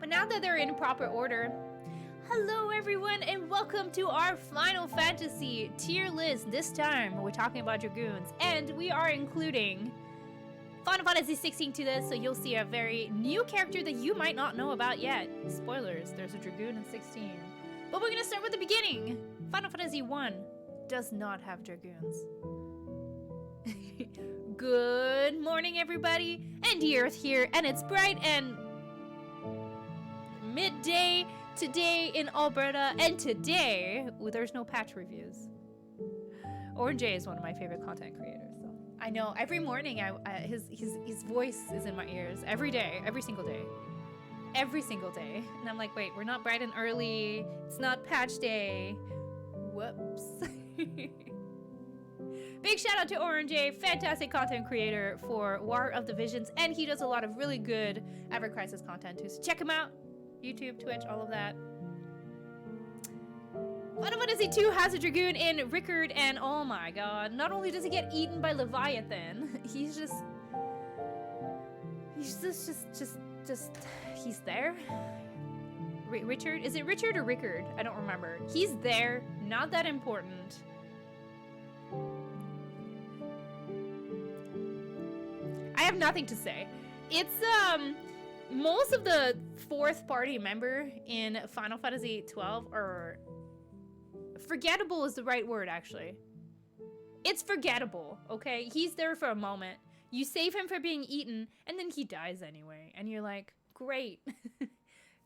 now that they're in proper order, hello everyone and welcome to our Final Fantasy tier list. This time we're talking about Dragoons and we are including Final Fantasy 16 to this, so you'll see a very new character that you might not know about yet. Spoilers, there's a Dragoon in 16. But we're gonna start with the beginning. Final Fantasy 1 does not have Dragoons. Good morning everybody, Endy Earth here, and it's bright and midday today in Alberta, and today there's no patch reviews. Orange is one of my favorite content creators, so I know every morning his voice is in my ears every day, every single day, and I'm like, wait, we're not bright and early, it's not patch day, whoops. Big shout out to Orange, fantastic content creator for War of the Visions, and he does a lot of really good Ever Crisis content too, so check him out. YouTube, Twitch, all of that. Final Fantasy 2 has a Dragoon in Rickard, and oh my god, not only does he get eaten by Leviathan, he's there. Richard? Is it Richard or Rickard? I don't remember. He's there, not that important. I have nothing to say. It's, most of the fourth party member in Final Fantasy 12 are forgettable is the right word, actually. It's forgettable, okay? He's there for a moment. You save him from being eaten, and then he dies anyway. And you're like, great.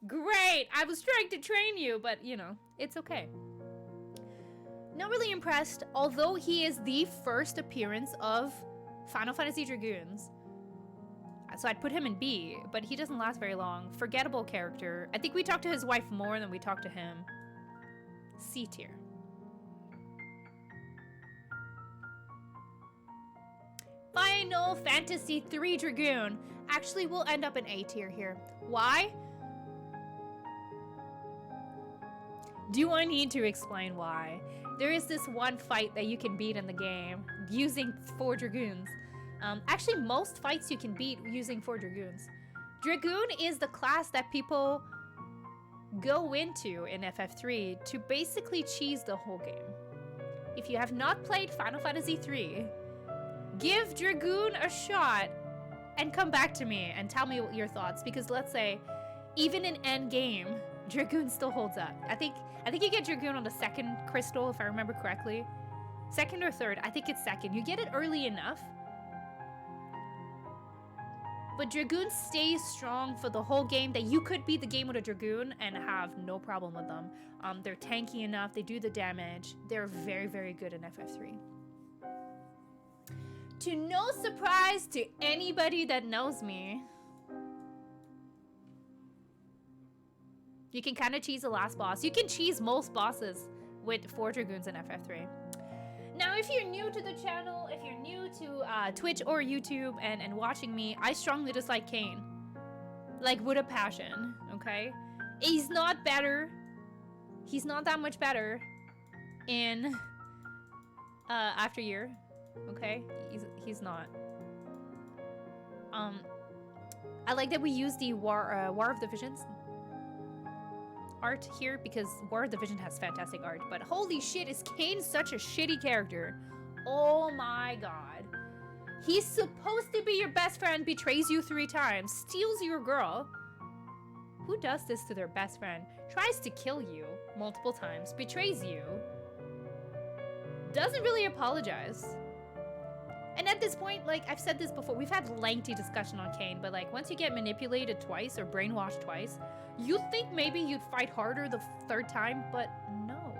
Great! I was trying to train you, but, you know, it's okay. Not really impressed, although he is the first appearance of Final Fantasy Dragoons. So I'd put him in B, but he doesn't last very long. Forgettable character. I think we talked to his wife more than we talked to him. C tier. Final Fantasy 3 Dragoon. Actually, we'll end up in A tier here. Why? Do I need to explain why? There is this one fight that you can beat in the game using 4 Dragoons. Actually, most fights you can beat using 4 Dragoons. Dragoon is the class that people go into in FF3 to basically cheese the whole game. If you have not played Final Fantasy 3, give Dragoon a shot and come back to me and tell me your thoughts, because let's say, even in endgame, Dragoon still holds up. I think you get Dragoon on the 2nd crystal, if I remember correctly. 2nd or 3rd, I think it's 2nd. You get it early enough. But Dragoon stays strong for the whole game that you could beat the game with a Dragoon and have no problem with them. They're tanky enough, they do the damage. They're very, very good in FF3. To no surprise to anybody that knows me, you can kind of cheese the last boss. You can cheese most bosses with 4 Dragoons in FF3. Now, if you're new to the channel, if you're new to Twitch or YouTube and watching me, I strongly dislike Kain. Like, with a passion, okay? He's not better. He's not that much better in After Year, okay? He's not. I like that we use the War of the Visions art here, because War of the Vision has fantastic art, but holy shit, is Kain such a shitty character. Oh my god. He's supposed to be your best friend, betrays you 3 times, steals your girl. Who does this to their best friend? Tries to kill you multiple times, betrays you, doesn't really apologize. And at this point, like, I've said this before, we've had lengthy discussion on Kain, but like, once you get manipulated twice or brainwashed twice, you think maybe you'd fight harder the 3rd time, but no.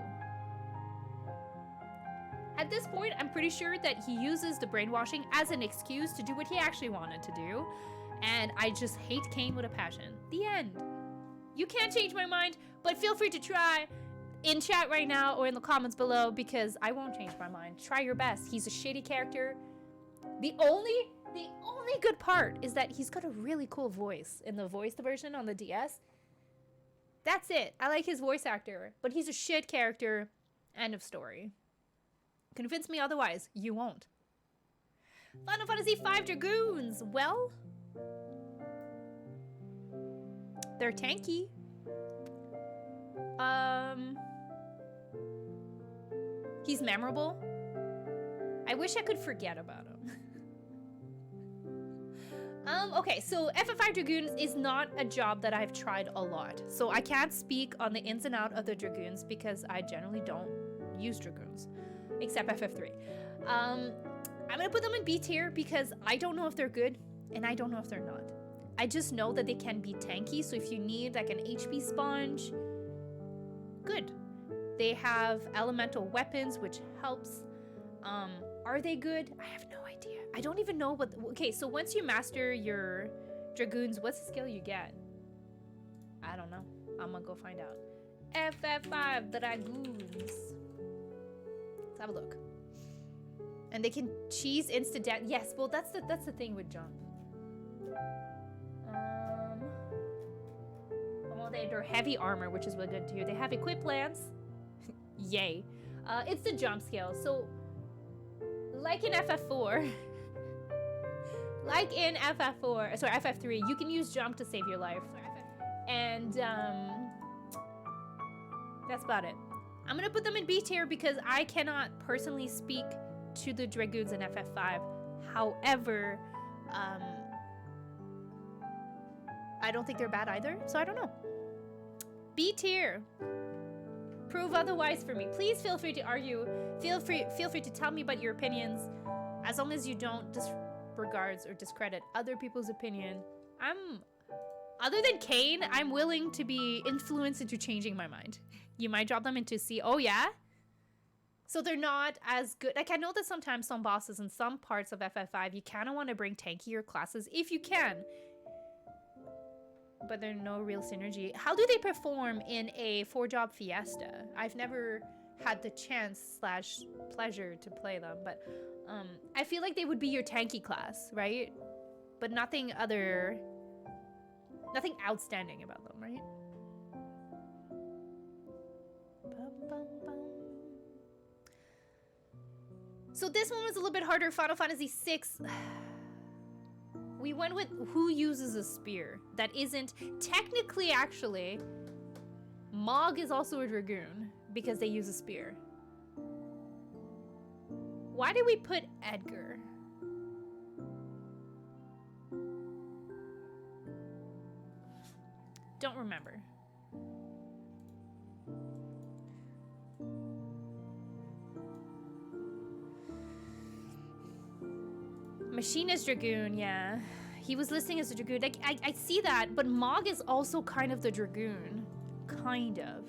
At this point, I'm pretty sure that he uses the brainwashing as an excuse to do what he actually wanted to do, and I just hate Kain with a passion. The end. You can't change my mind, but feel free to try in chat right now or in the comments below, because I won't change my mind. Try your best. He's a shitty character. The only good part is that he's got a really cool voice in the voiced version on the DS. That's it. I like his voice actor, but he's a shit character. End of story. Convince me otherwise. You won't. Final Fantasy V Dragoons. Well, they're tanky. He's memorable. I wish I could forget about him. Okay, so FFI Dragoons is not a job that I've tried a lot. So I can't speak on the ins and outs of the Dragoons because I generally don't use Dragoons, except FF3. I'm gonna put them in B tier because I don't know if they're good and I don't know if they're not. I just know that they can be tanky, so if you need like an HP sponge, good. They have elemental weapons, which helps. Are they good? I have no idea. I don't even know what... Okay, so once you master your Dragoons, what's the skill you get? I don't know. I'm gonna go find out. FF5 Dragoons. Let's have a look. And they can cheese instant death. Yes, well, that's the thing with jump. Well, they're heavy armor, which is really good too. They have equipped lance. Yay. It's the jump skill. So, like in FF4, FF3, you can use jump to save your life. And that's about it. I'm gonna put them in B tier because I cannot personally speak to the Dragoons in FF5. However, I don't think they're bad either, so I don't know. B tier. Prove otherwise for me. Please feel free to argue. Feel free to tell me about your opinions, as long as you don't disregard or discredit other people's opinion. Other than Kane, I'm willing to be influenced into changing my mind. You might drop them into C. Oh yeah? So they're not as good. Like, I know that sometimes some bosses in some parts of FF5, you kind of want to bring tankier classes if you can. But there's no real synergy. How do they perform in a 4-job fiesta? I've never had the chance / pleasure to play them, but I feel like they would be your tanky class, right? But nothing outstanding about them, right? So this one was a little bit harder. Final Fantasy VI. We went with who uses a spear. That isn't technically, actually, Mog is also a Dragoon because they use a spear. Why did we put Edgar? Don't remember. Machinist Dragoon, yeah. He was listing as a Dragoon. Like, I see that, but Mog is also kind of the Dragoon. Kind of.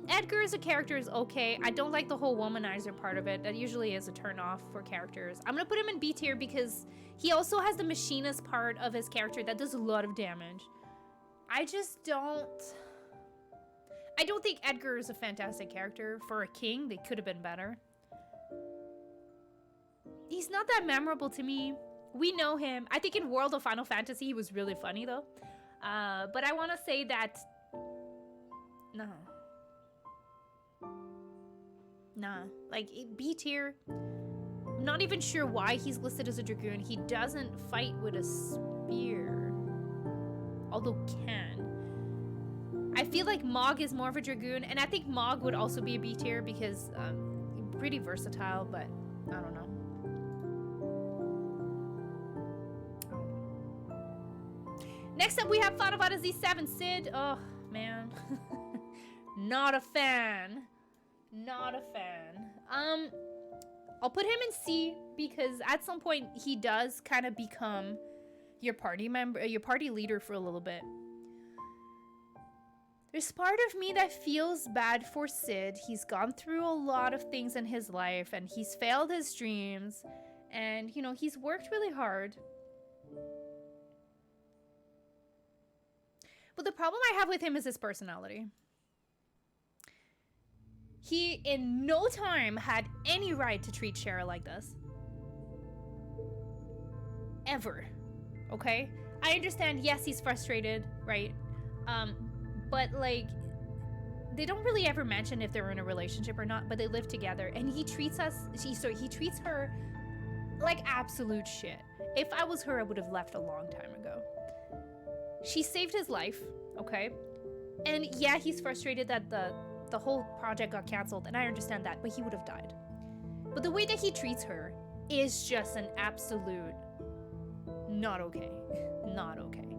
Edgar as a character is okay. I don't like the whole womanizer part of it. That usually is a turn-off for characters. I'm gonna put him in B tier because he also has the machinist part of his character that does a lot of damage. I don't think Edgar is a fantastic character. For a king, they could have been better. He's not that memorable to me. We know him. I think in World of Final Fantasy, he was really funny, though. But I want to say that... No. Nah. Like, B tier. I'm not even sure why he's listed as a Dragoon. He doesn't fight with a spear. Although can. I feel like Mog is more of a Dragoon. And I think Mog would also be a B tier because pretty versatile, but I don't know. Next up, we have Final Fantasy VII Sid. Oh, man. Not a fan. Not a fan. I'll put him in C because at some point he does kind of become your party member, your party leader for a little bit. There's part of me that feels bad for Sid. He's gone through a lot of things in his life and he's failed his dreams and, you know, he's worked really hard. But the problem I have with him is his personality. He, in no time, had any right to treat Cheryl like this. Ever. Okay? I understand, yes, he's frustrated, right? But, like, they don't really ever mention if they're in a relationship or not, but they live together. And he treats he treats her like absolute shit. If I was her, I would have left a long time ago. She saved his life, okay? And yeah, he's frustrated that the whole project got canceled, and I understand that, but he would have died. But the way that he treats her is just an absolute not okay. Not okay.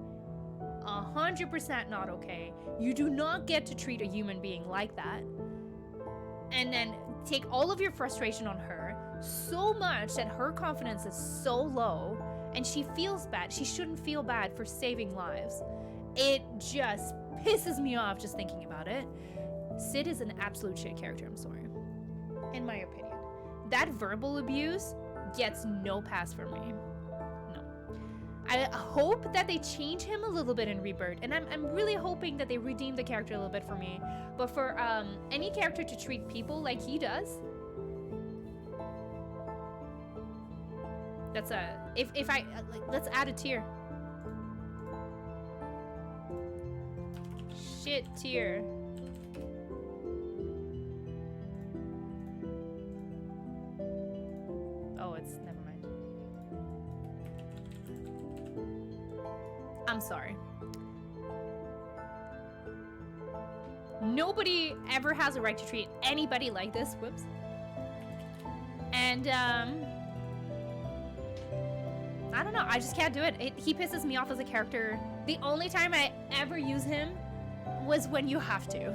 100% not okay. You do not get to treat a human being like that. And then take all of your frustration on her so much that her confidence is so low and she feels bad. She shouldn't feel bad for saving lives. It just pisses me off just thinking about it. Sid is an absolute shit character, I'm sorry. In my opinion. That verbal abuse gets no pass from me. No. I hope that they change him a little bit in Rebirth, and I'm really hoping that they redeem the character a little bit for me. But for any character to treat people like he does, that's a if I let's add a tier. Shit tier. Oh, it's never mind. I'm sorry. Nobody ever has a right to treat anybody like this. Whoops. And I don't know. I just can't do it. He pisses me off as a character. The only time I ever use him was when you have to.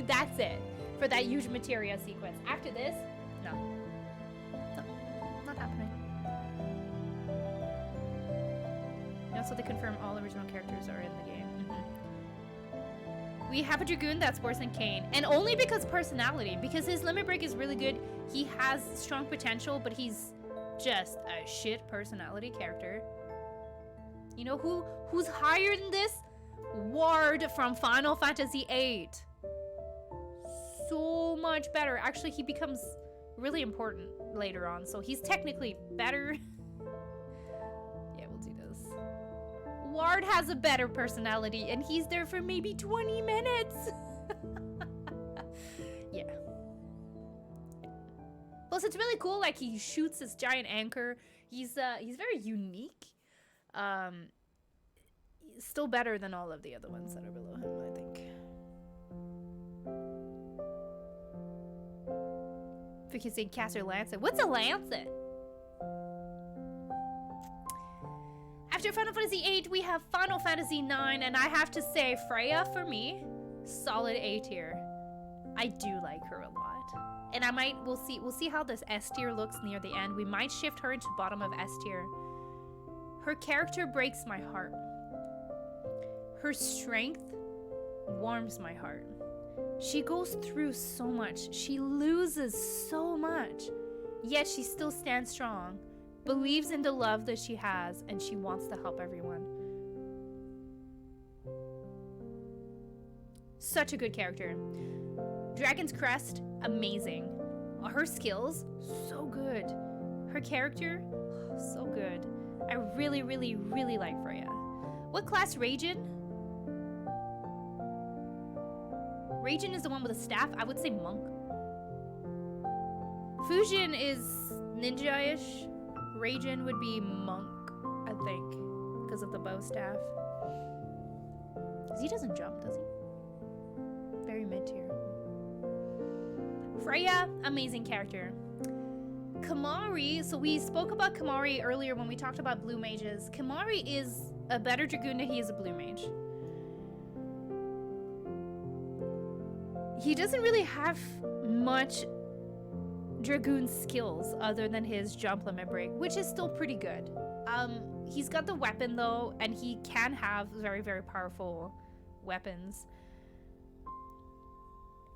That's it. For that huge materia sequence. After this, no. No. Not happening. Also, they confirm all original characters are in the game. We have a Dragoon that's worse than Kane. And only because personality. Because his limit break is really good. He has strong potential, but he's just a shit personality character. You know who's higher than this? Ward from Final Fantasy VIII. So much better. Actually, he becomes really important later on, so he's technically better. Yeah, we'll do this. Ward has a better personality, and he's there for maybe 20 minutes. Yeah. Plus, it's really cool. Like, he shoots this giant anchor. He's very unique. Still better than all of the other ones that are below him, I think. Because they caster Lancet. What's a Lancet? After Final Fantasy VIII, we have Final Fantasy IX, and I have to say, Freya, for me, solid A tier. I do like her a lot. And we'll see how this S tier looks near the end. We might shift her into bottom of S tier. Her character breaks my heart. Her strength warms my heart. She goes through so much. She loses so much. Yet she still stands strong, believes in the love that she has, and she wants to help everyone. Such a good character. Dragon's Crest, amazing. Her skills, so good. Her character, so good. I really, really, really like Freya. What class Raijin? Raijin is the one with a staff. I would say monk. Fujin is ninja-ish. Raijin would be monk, I think, because of the bow staff. Because he doesn't jump, does he? Very mid-tier. Freya, amazing character. Kimahri, so we spoke about Kimahri earlier when we talked about blue mages. Kimahri is a better Dragoon than he is a blue mage. He doesn't really have much Dragoon skills other than his jump limit break, which is still pretty good. He's got the weapon though, and he can have very, very powerful weapons.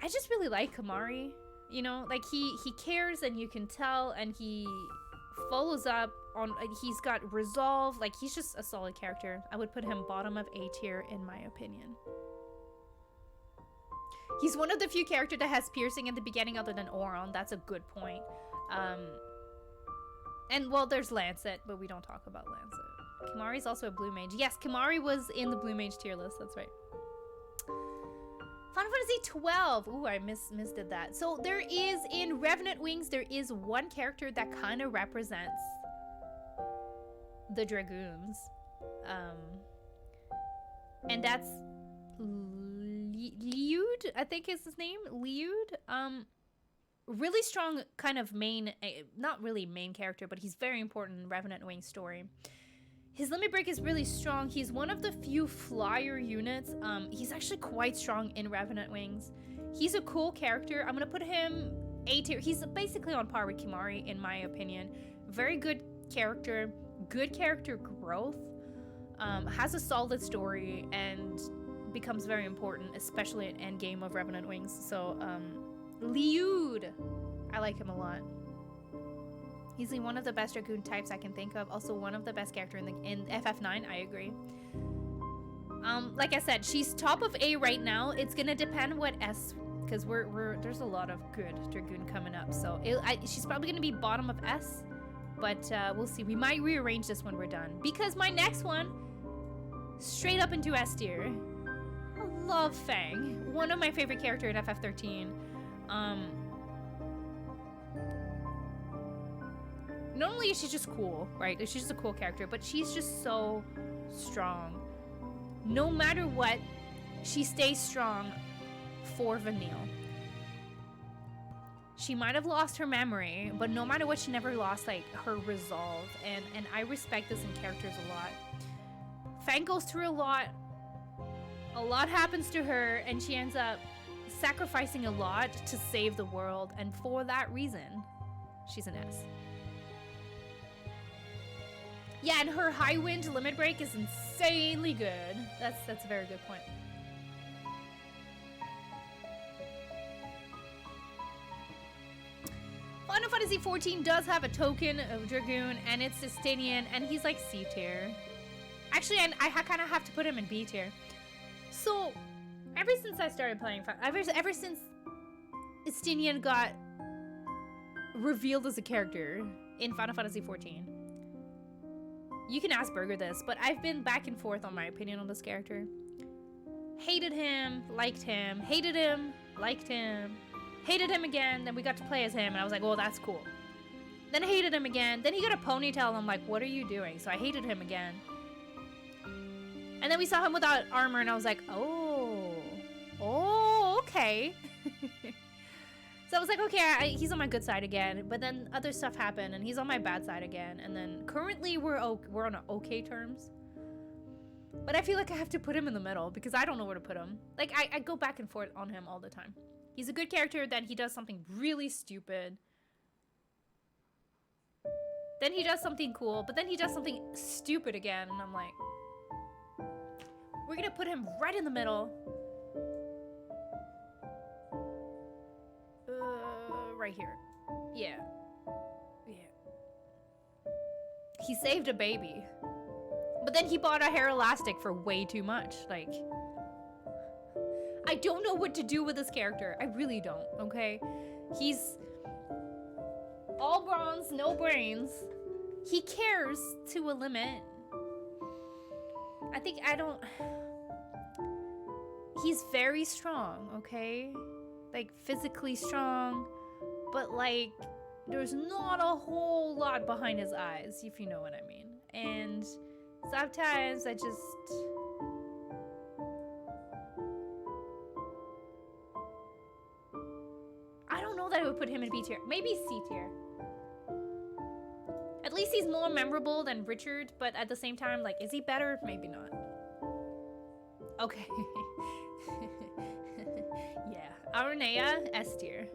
I just really like Kimahri. You know, like he cares and you can tell, and he follows up on, he's got resolve. Like, he's just a solid character. I would put him bottom of A tier in my opinion. He's one of the few characters that has piercing in the beginning other than Auron. That's a good point. And, well, there's Lancet, but we don't talk about Lancet. Kimahri's also a blue mage. Yes, Kimahri was in the blue mage tier list. That's right. Final Fantasy 12. Ooh, I misdid that. So there is, in Revenant Wings, there is one character that kind of represents the Dragoons. and that's Liud, I think is his name. Liud. Really strong kind of main, not really main character, but he's very important in Revenant Wing's story. His limit break is really strong. He's one of the few flyer units. He's actually quite strong in Revenant Wings. He's a cool character. I'm gonna put him A tier. He's basically on par with Kimari in my opinion. Very good character growth. Has a solid story and becomes very important, especially in endgame of Revenant Wings. So, Liud, I like him a lot. He's one of the best Dragoon types I can think of. Also one of the best characters in FF9, I agree. Like I said, she's top of A right now. It's gonna depend what S, because there's a lot of good Dragoon coming up. So she's probably gonna be bottom of S, but we'll see. We might rearrange this when we're done, because my next one, straight up into S tier. I love Fang, one of my favorite characters in FF13. Not only is she just cool, right? She's just a cool character, but she's just so strong. No matter what, she stays strong for Vanille. She might have lost her memory, but no matter what, she never lost like her resolve, and I respect this in characters a lot. Fang goes through a lot. A lot happens to her, and she ends up sacrificing a lot to save the world, and for that reason, she's an S. Yeah, and her high wind limit break is insanely good. That's a very good point. Final Fantasy XIV does have a token of Dragoon, and it's Justinian, and he's like C tier. Actually, I kind of have to put him in B tier. So, ever since I started playing, ever since Justinian got revealed as a character in Final Fantasy XIV, you can ask Burger this, but I've been back and forth on my opinion on this character. Hated him, liked him, hated him, liked him, hated him again, then we got to play as him, and I was like, oh, that's cool. Then I hated him again, then he got a ponytail, and I'm like, what are you doing? So I hated him again. And then we saw him without armor, and I was like, oh, okay. So I was like, okay, he's on my good side again. But then other stuff happened, and he's on my bad side again. And then currently we're on okay terms. But I feel like I have to put him in the middle because I don't know where to put him. Like, I go back and forth on him all the time. He's a good character, then he does something really stupid. Then he does something cool, but then he does something stupid again. And I'm like, we're gonna put him right in the middle. Right here. Yeah. He saved a baby. But then he bought a hair elastic for way too much. Like, I don't know what to do with this character. I really don't, okay? He's all bronze, no brains. He cares to a limit. He's very strong, okay? Like, physically strong, but like, there's not a whole lot behind his eyes, if you know what I mean. And sometimes I don't know that I would put him in B tier. Maybe C tier. At least he's more memorable than Richard, but at the same time, like, is he better? Maybe not. Okay. Yeah. Aranea, S tier.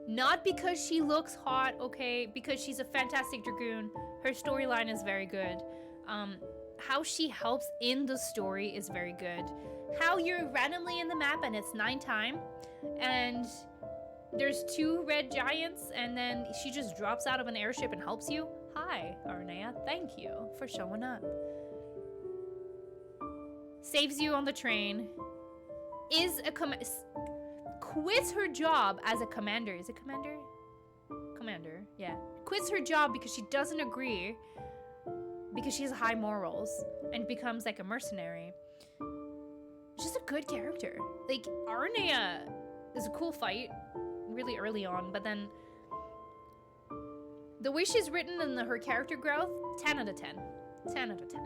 Not because she looks hot, okay? Because she's a fantastic Dragoon. Her storyline is very good. How she helps in the story is very good. How you're randomly in the map and it's 9 time, and there's 2 red giants, and then she just drops out of an airship and helps you. Hi, Aranea. Thank you for showing up. Saves you on the train. Quits her job as a commander. Is it commander? Commander, yeah. Quits her job because she doesn't agree, because she has high morals, and becomes like a mercenary. She's a good character. Like, Aranea is a cool fight really early on, but then the way she's written and her character growth, 10 out of 10. 10 out of 10.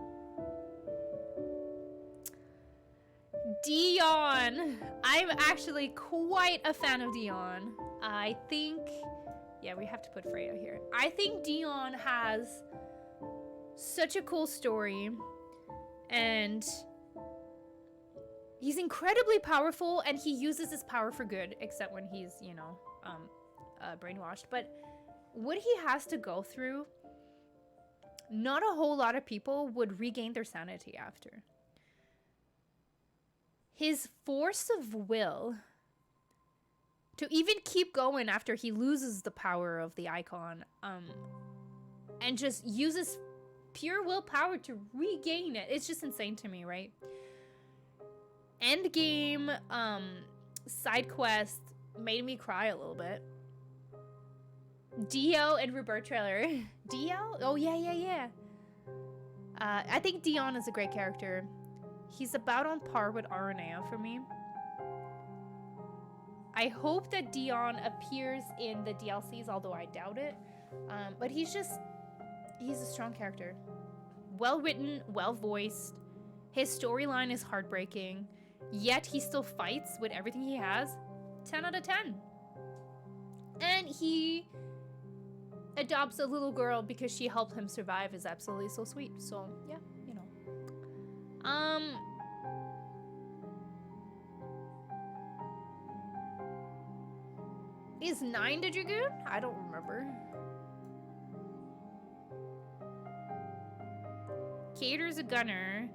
Dion. I'm actually quite a fan of Dion. I think... Yeah, we have to put Freya here. I think Dion has such a cool story. And he's incredibly powerful, and he uses his power for good, except when he's, you know, brainwashed. But what he has to go through, not a whole lot of people would regain their sanity after. His force of will to even keep going after he loses the power of the icon, and just uses pure willpower to regain it. It's just insane to me, right? Endgame side quest made me cry a little bit. Dio and Rebirth trailer. Dio? Oh yeah. I think Dion is a great character. He's about on par with Aranea for me. I hope that Dion appears in the DLCs, although I doubt it. But he's a strong character. Well written, well voiced. His storyline is heartbreaking, yet he still fights with everything he has. 10 out of 10. And he adopts a little girl because she helped him survive is absolutely so sweet. So, yeah, you know. Is 9 the Dragoon? I don't remember. Cater's a gunner.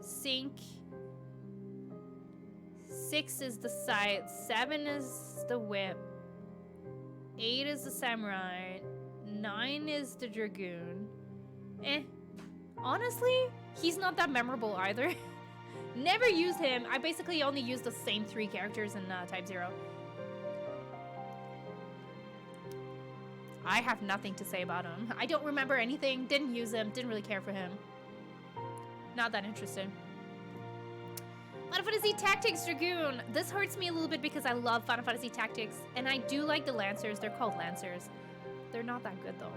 Sync. 6 is the sight. 7 is the whip. 8 is the samurai. 9 is the Dragoon. Honestly, he's not that memorable either. Never used him. I basically only used the same 3 characters in Type 0. I have nothing to say about him. I don't remember anything, didn't use him, didn't really care for him. Not that interested. Final Fantasy Tactics Dragoon. This hurts me a little bit because I love Final Fantasy Tactics, and I do like the Lancers. They're called Lancers. They're not that good though.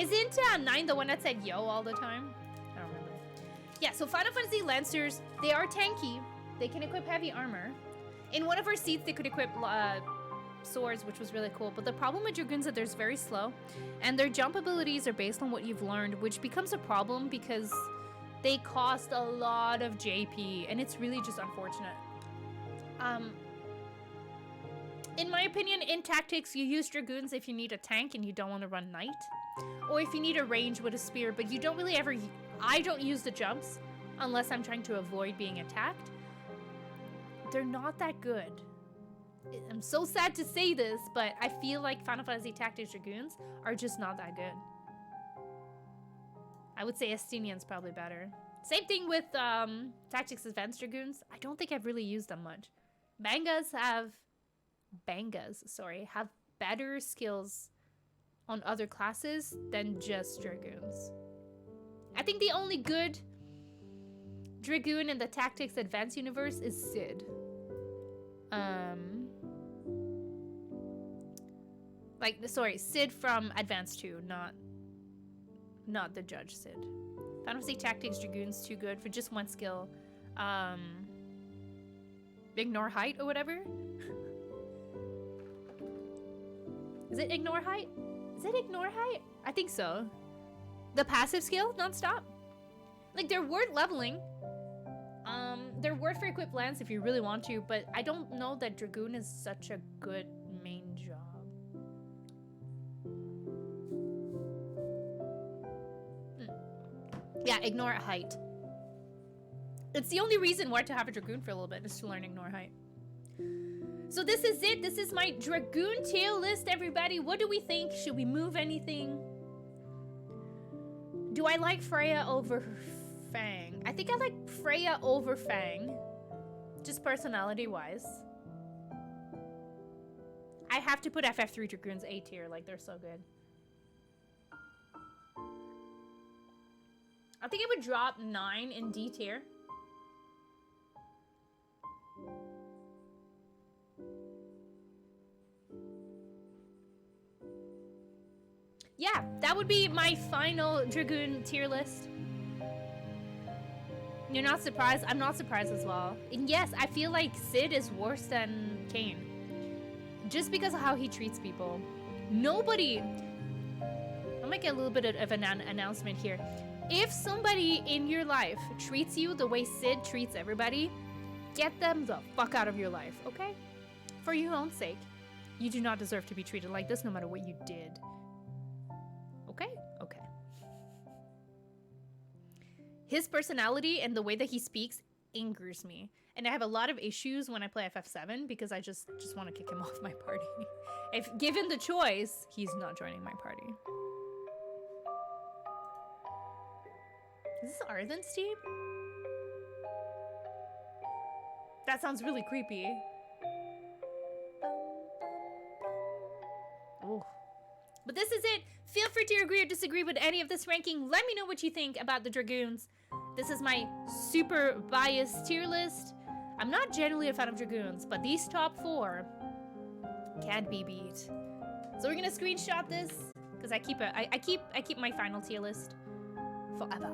Isn't 9 the one that said yo all the time? I don't remember. Yeah, so Final Fantasy Lancers, they are tanky. They can equip heavy armor. In one of our seats, they could equip swords, which was really cool. But the problem with Dragoons is that they're very slow, and their jump abilities are based on what you've learned, which becomes a problem because they cost a lot of JP, and it's really just unfortunate. In my opinion, in Tactics, you use Dragoons if you need a tank and you don't want to run Knight, or if you need a range with a spear, but you don't really ever... I don't use the jumps unless I'm trying to avoid being attacked. They're not that good. I'm so sad to say this, but I feel like Final Fantasy Tactics Dragoons are just not that good. I would say Estinian's probably better. Same thing with Tactics Advanced Dragoons. I don't think I've really used them much. Bangas have better skills on other classes than just Dragoons. I think the only good Dragoon in the Tactics Advanced universe is Sid. Sid from Advanced 2, not the Judge Sid. Final Fantasy Tactics Dragoon's too good for just one skill. Ignore height or whatever. Is it ignore height? Is it ignore height? I think so. The passive skill, non-stop. Like, they're worth leveling. They're worth for equipped lance if you really want to, but I don't know that Dragoon is such a good main job. Yeah, ignore height. It's the only reason why to have a Dragoon for a little bit is to learn ignore height. So this is it. This is my Dragoon tier list, everybody. What do we think? Should we move anything? Do I like Freya over Fang? I think I like Freya over Fang. Just personality-wise. I have to put FF3 Dragoons A tier. Like, they're so good. I think it would drop 9 in D tier. Yeah, that would be my final Dragoon tier list. You're not surprised? I'm not surprised as well. And yes, I feel like Sid is worse than Kane. Just because of how he treats people. Nobody... I'll make a little bit of an announcement here. If somebody in your life treats you the way Sid treats everybody, get them the fuck out of your life, okay? For your own sake. You do not deserve to be treated like this no matter what you did. Okay? Okay. His personality and the way that he speaks angers me. And I have a lot of issues when I play FF7 because I just want to kick him off my party. If given the choice, he's not joining my party. Is this Arden's team? That sounds really creepy. Oh. But this is it. Feel free to agree or disagree with any of this ranking. Let me know what you think about the Dragoons. This is my super biased tier list. I'm not generally a fan of Dragoons, but these top 4 can't be beat. So we're gonna screenshot this because I keep my final tier list forever.